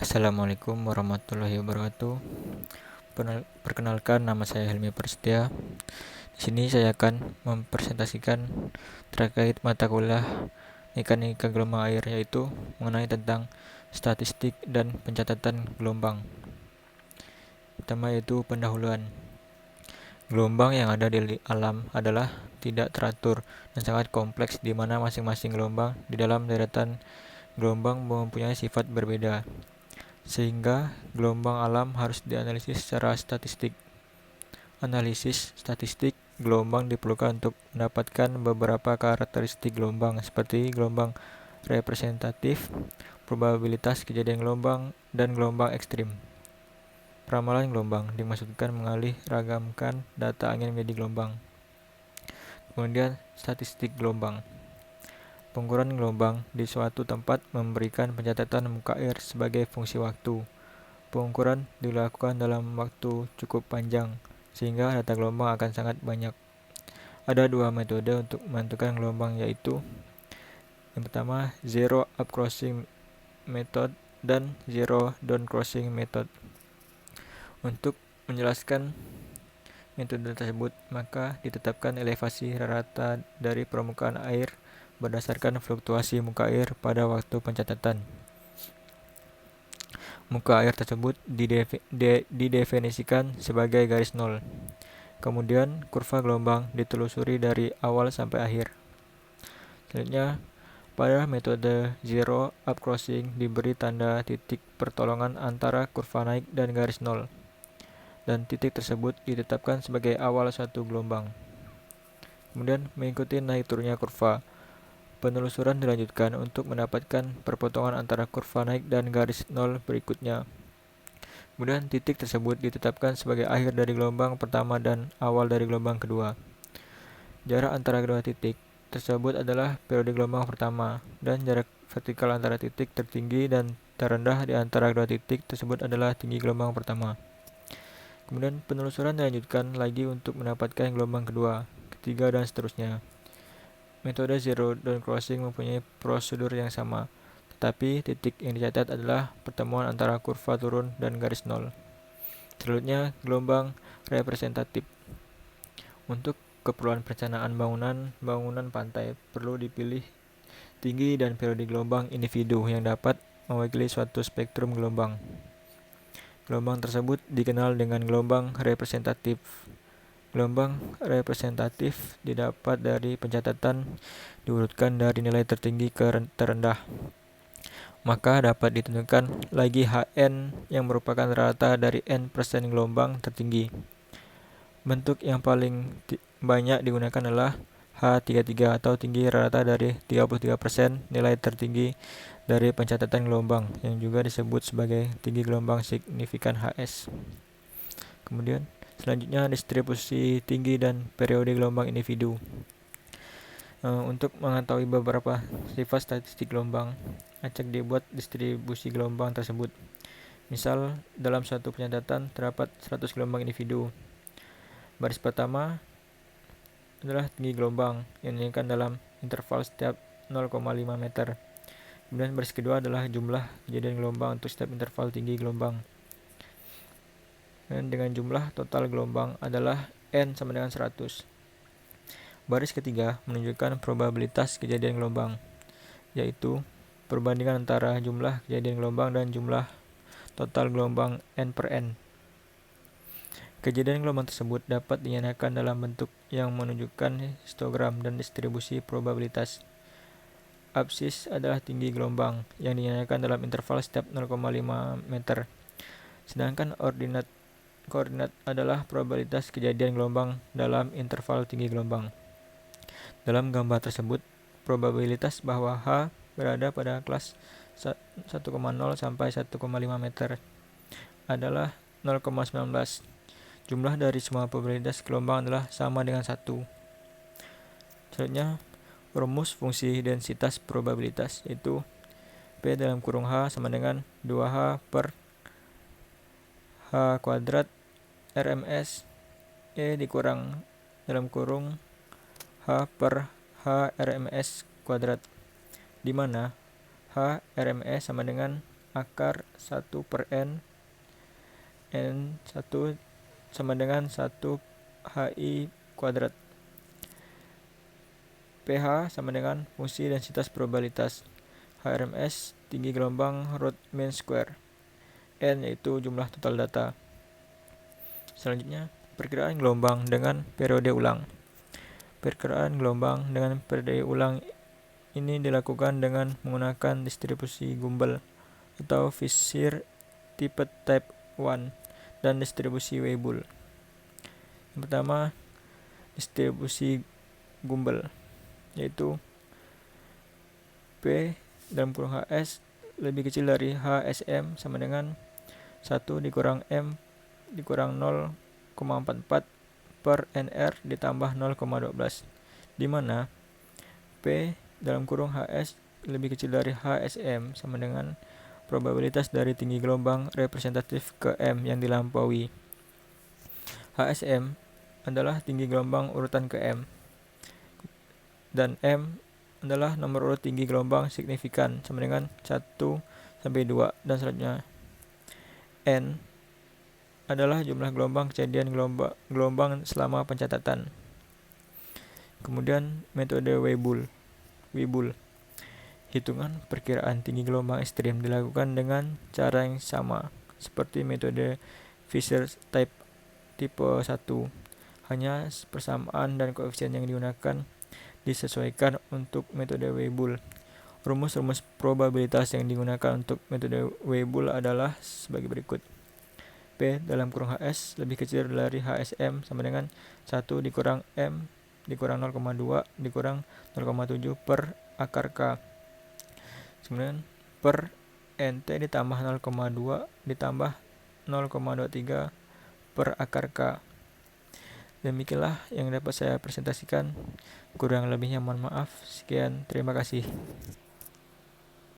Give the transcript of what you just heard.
Assalamualaikum warahmatullahi wabarakatuh. Perkenalkan, nama saya Helmi Prasetya. Di sini saya akan mempresentasikan terkait mata kuliah Mekanika Gelombang Air, yaitu mengenai tentang statistik dan pencatatan gelombang. Pertama yaitu pendahuluan. Gelombang yang ada di alam adalah tidak teratur dan sangat kompleks, di mana masing-masing gelombang di dalam deretan gelombang mempunyai sifat berbeda, sehingga gelombang alam harus dianalisis secara statistik. Analisis statistik gelombang diperlukan untuk mendapatkan beberapa karakteristik gelombang, seperti gelombang representatif, probabilitas kejadian gelombang, dan gelombang ekstrim. Peramalan gelombang dimaksudkan mengalih ragamkan data angin menjadi gelombang. Kemudian statistik gelombang. Pengukuran gelombang di suatu tempat memberikan pencatatan muka air sebagai fungsi waktu. Pengukuran dilakukan dalam waktu cukup panjang, sehingga data gelombang akan sangat banyak. Ada dua metode untuk menentukan gelombang, yaitu yang pertama zero up crossing method dan zero down crossing method. Untuk menjelaskan metode tersebut, maka ditetapkan elevasi rata dari permukaan air berdasarkan fluktuasi muka air pada waktu pencatatan. Muka air tersebut didefinisikan sebagai garis nol. Kemudian kurva gelombang ditelusuri dari awal sampai akhir. Selanjutnya, pada metode zero up crossing diberi tanda titik pertolongan antara kurva naik dan garis nol, dan titik tersebut ditetapkan sebagai awal suatu gelombang. Kemudian mengikuti naik turunnya kurva, penelusuran dilanjutkan untuk mendapatkan perpotongan antara kurva naik dan garis nol berikutnya. Kemudian titik tersebut ditetapkan sebagai akhir dari gelombang pertama dan awal dari gelombang kedua. Jarak antara kedua titik tersebut adalah periode gelombang pertama, dan jarak vertikal antara titik tertinggi dan terendah di antara kedua titik tersebut adalah tinggi gelombang pertama. Kemudian penelusuran dilanjutkan lagi untuk mendapatkan gelombang kedua, ketiga, dan seterusnya. Metode zero down crossing mempunyai prosedur yang sama, tetapi titik yang dicatat adalah pertemuan antara kurva turun dan garis nol. Selanjutnya, gelombang representatif. Untuk keperluan perencanaan bangunan pantai perlu dipilih tinggi dan periode gelombang individu yang dapat mewakili suatu spektrum gelombang. Gelombang tersebut dikenal dengan gelombang representatif. Gelombang representatif didapat dari pencatatan diurutkan dari nilai tertinggi ke terendah. Maka dapat ditentukan lagi Hn yang merupakan rata dari n% gelombang tertinggi. Bentuk yang paling banyak digunakan adalah H33 atau tinggi rata dari 33% nilai tertinggi dari pencatatan gelombang, yang juga disebut sebagai tinggi gelombang signifikan Hs. Kemudian selanjutnya distribusi tinggi dan periode gelombang individu. Untuk mengetahui beberapa sifat statistik gelombang, acak dibuat distribusi gelombang tersebut. Misal, dalam suatu pencatatan terdapat 100 gelombang individu. Baris pertama adalah tinggi gelombang yang dinilaikan dalam interval setiap 0,5 meter. Kemudian baris kedua adalah jumlah kejadian gelombang untuk setiap interval tinggi gelombang. Dan dengan jumlah total gelombang adalah N sama dengan 100. Baris ketiga menunjukkan probabilitas kejadian gelombang, yaitu perbandingan antara jumlah kejadian gelombang dan jumlah total gelombang N per N. Kejadian gelombang tersebut dapat dinyatakan dalam bentuk yang menunjukkan histogram dan distribusi probabilitas. Absis adalah tinggi gelombang yang dinyatakan dalam interval setiap 0,5 meter. Sedangkan koordinat adalah probabilitas kejadian gelombang dalam interval tinggi gelombang. Dalam gambar tersebut, probabilitas bahwa H berada pada kelas 1,0 sampai 1,5 meter adalah 0,19. Jumlah dari semua probabilitas gelombang adalah sama dengan 1. Selanjutnya, rumus fungsi densitas probabilitas, yaitu P dalam kurung H sama dengan 2H per H kuadrat RMS E dikurang dalam kurung H per H RMS kuadrat, di mana H RMS sama dengan akar 1 per N1 sama dengan 1 HI kuadrat. pH sama dengan fungsi densitas probabilitas. HRMS tinggi gelombang root mean square. N yaitu jumlah total data. Selanjutnya, perkiraan gelombang dengan periode ulang. Perkiraan gelombang dengan periode ulang ini dilakukan dengan menggunakan distribusi Gumbel atau Fisher tipe type 1 dan distribusi Weibull. Yang pertama, distribusi Gumbel, yaitu P dalam kurung HS lebih kecil dari HSM sama dengan 1 dikurang M dikurang 0,44 per NR ditambah 0,12, di mana P dalam kurung HS lebih kecil dari HSM sama dengan probabilitas dari tinggi gelombang representatif ke M yang dilampaui. HSM adalah tinggi gelombang urutan ke M, dan M adalah nomor urut tinggi gelombang signifikan sama dengan 1 sampai 2, dan selanjutnya N adalah jumlah gelombang kejadian gelombang selama pencatatan. Kemudian metode Weibull. Hitungan perkiraan tinggi gelombang ekstrim dilakukan dengan cara yang sama seperti metode Fisher tipe 1. Hanya persamaan dan koefisien yang digunakan disesuaikan untuk metode Weibull. Rumus-rumus probabilitas yang digunakan untuk metode Weibull adalah sebagai berikut. P dalam kurung HS lebih kecil dari HSM sama dengan 1 dikurang M dikurang 0,2 dikurang 0,7 per akar K. Kemudian per NT ditambah 0,2 ditambah 0,23 per akar K. Demikianlah yang dapat saya presentasikan. Kurang lebihnya mohon maaf. Sekian, terima kasih.